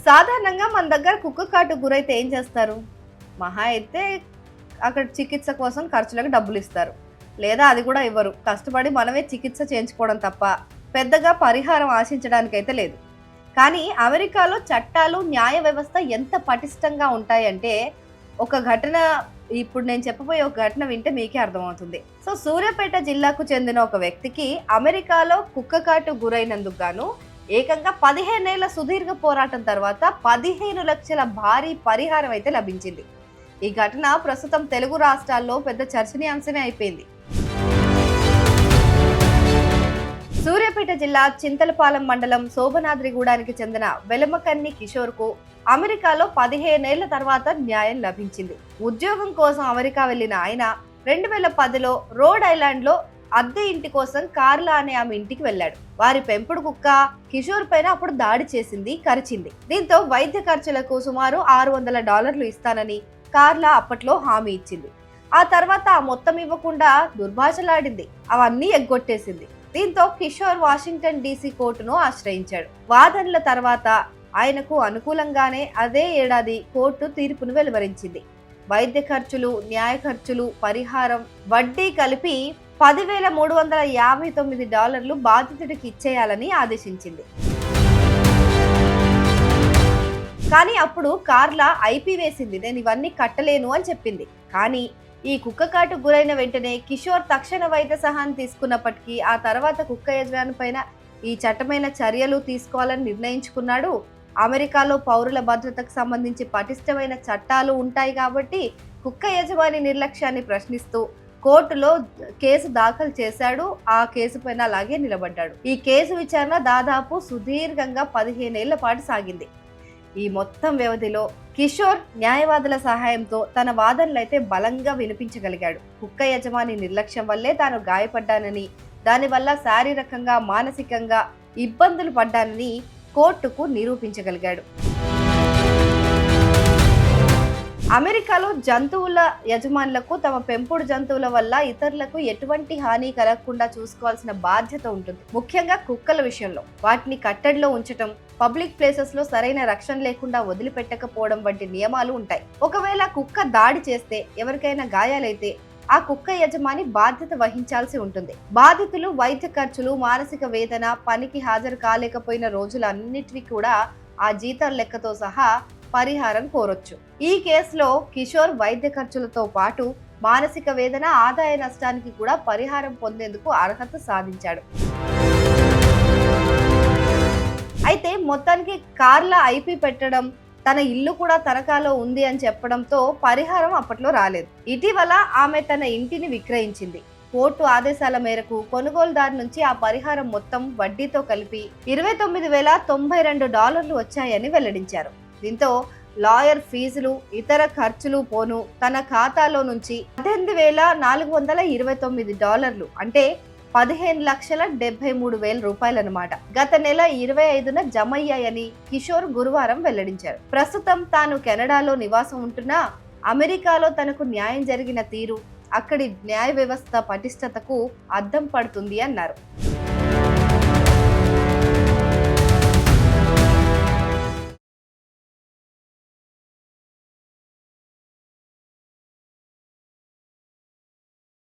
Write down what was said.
సాధారణంగా మన దగ్గర కుక్క కాటు గురైతే ఏం చేస్తారు? మహా అయితే అక్కడ చికిత్స కోసం ఖర్చులకు డబ్బులు ఇస్తారు. లేదా అది కూడా ఇవ్వరు. కష్టపడి మనమే చికిత్స చేయించుకోవడం తప్ప పెద్దగా పరిహారం ఆశించడానికైతే లేదు. కానీ అమెరికాలో చట్టాలు, న్యాయ వ్యవస్థ ఎంత పటిష్టంగా ఉంటాయంటే ఒక ఘటన, ఇప్పుడు నేను చెప్పబోయే ఒక ఘటన వింటే మీకే అర్థమవుతుంది. సో సూర్యాపేట జిల్లాకు చెందిన ఒక వ్యక్తికి అమెరికాలో కుక్క కాటు గురైనందుకు గాను ఏకంగా 15 ఏళ్ల సుదీర్ఘ పోరాటం తర్వాత 15 లక్షల భారీ పరిహారం అయితే లభించింది. ఈ ఘటన ప్రస్తుతం తెలుగు రాష్ట్రాల్లో పెద్ద చర్చనీయాంశమే అయిపోయింది. సూర్యాపేట జిల్లా చింతలపాలెం మండలం శోభనాద్రిగూడానికి చెందిన వెలమకన్ని కిషోర్కు అమెరికాలో 15 ఏళ్ల తర్వాత న్యాయం లభించింది. ఉద్యోగం కోసం అమెరికా వెళ్లిన ఆయన 2010లో రోడ్ ఐలాండ్ లో అద్దె ఇంటి కోసం కార్లా అనే ఆమె ఇంటికి వెళ్ళాడు. వారి పెంపుడు కుక్క కిషోర్ పైన అప్పుడు దాడి చేసింది, కరిచింది. దీంతో వైద్య ఖర్చులకు సుమారు $600 ఇస్తానని కార్లా అప్పట్లో హామీ ఇచ్చింది. ఆ తర్వాత ఆ మొత్తం ఇవ్వకుండా దుర్భాషలాడింది, అవన్నీ ఎగ్గొట్టేసింది. దీంతో కిషోర్ వాషింగ్టన్ DC కోర్టును ఆశ్రయించాడు. వాదనల తర్వాత ఆయనకు అనుకూలంగానే అదే ఏడాది కోర్టు తీర్పును వెలువరించింది. వైద్య ఖర్చులు, న్యాయ ఖర్చులు, పరిహారం, వడ్డీ కలిపి $10,359 బాధితుడికి ఇచ్చేయాలని ఆదేశించింది. కానీ అప్పుడు కార్లా ఐపీ వేసింది, నేను ఇవన్నీ కట్టలేను అని చెప్పింది. కానీ ఈ కుక్క కాటు గురైన వెంటనే కిషోర్ తక్షణ వైద్య సహాయం తీసుకున్నప్పటికీ ఆ తర్వాత కుక్క యజమాని పైన ఈ చట్టమైన చర్యలు తీసుకోవాలని నిర్ణయించుకున్నాడు. అమెరికాలో పౌరుల భద్రతకు సంబంధించి పటిష్టమైన చట్టాలు ఉంటాయి కాబట్టి కుక్క యజమాని నిర్లక్ష్యాన్ని ప్రశ్నిస్తూ కోర్టులో కేసు దాఖలు చేశాడు. ఆ కేసు పైన అలాగే నిలబడ్డాడు. ఈ కేసు విచారణ దాదాపు సుదీర్ఘంగా 15 ఏళ్ల పాటు సాగింది. ఈ మొత్తం వ్యవధిలో కిషోర్ న్యాయవాదుల సహాయంతో తన వాదనలైతే బలంగా వినిపించగలిగాడు. కుక్క యజమాని నిర్లక్ష్యం వల్లే తాను గాయపడ్డానని, దానివల్ల శారీరకంగా, మానసికంగా ఇబ్బందులు పడ్డానని కోర్టుకు నిరూపించగలిగాడు. అమెరికాలో జంతువుల యజమానులకు తమ పెంపుడు జంతువుల వల్ల ఇతరులకు ఎటువంటి హాని కలగకుండా చూసుకోవాల్సిన బాధ్యత ఉంటుంది. ముఖ్యంగా కుక్కల విషయంలో వాటిని కట్టడిలో ఉంచటం, పబ్లిక్ ప్లేసెస్ లో సరైన రక్షణ లేకుండా వదిలిపెట్టకపోవడం వంటి నియమాలు ఉంటాయి. ఒకవేళ కుక్క దాడి చేస్తే, ఎవరికైనా గాయాలైతే ఆ కుక్క యజమాని బాధ్యత వహించాల్సి ఉంటుంది. బాధితులు వైద్య ఖర్చులు, మానసిక వేదన, పనికి హాజరు కాలేకపోయిన రోజులన్నిటికీ కూడా ఆ జీతాల లెక్కతో సహా పరిహారం కోరొచ్చు. ఈ కేసులో కిషోర్ వైద్య ఖర్చులతో పాటు మానసిక వేదన, ఆదాయ నష్టానికి కూడా పరిహారం పొందేందుకు అర్హత సాధించాడు. అయితే మొత్తానికి కార్లా ఐపీ పెట్టడం, తన ఇల్లు కూడా తనఖాలో ఉంది అని చెప్పడంతో పరిహారం అప్పట్లో రాలేదు. ఇటీవల ఆమె తన ఇంటిని విక్రయించింది. కోర్టు ఆదేశాల మేరకు కొనుగోలుదారు నుంచి ఆ పరిహారం మొత్తం వడ్డీతో కలిపి $29,092 వచ్చాయని వెల్లడించారు. దీంతో లాయర్ ఫీజులు, ఇతర ఖర్చులు పోను తన ఖాతాలో నుంచి $18,429 అంటే $15,73,000 అన్నమాట గత నెల 25న జమయ్యాయని కిషోర్ గురువారం వెల్లడించారు. ప్రస్తుతం తాను కెనడాలో నివాసం ఉంటున్నా అమెరికాలో తనకు న్యాయం జరిగిన తీరు, అక్కడి న్యాయ వ్యవస్థ పటిష్టతకు అద్దం పడుతుంది అన్నారు.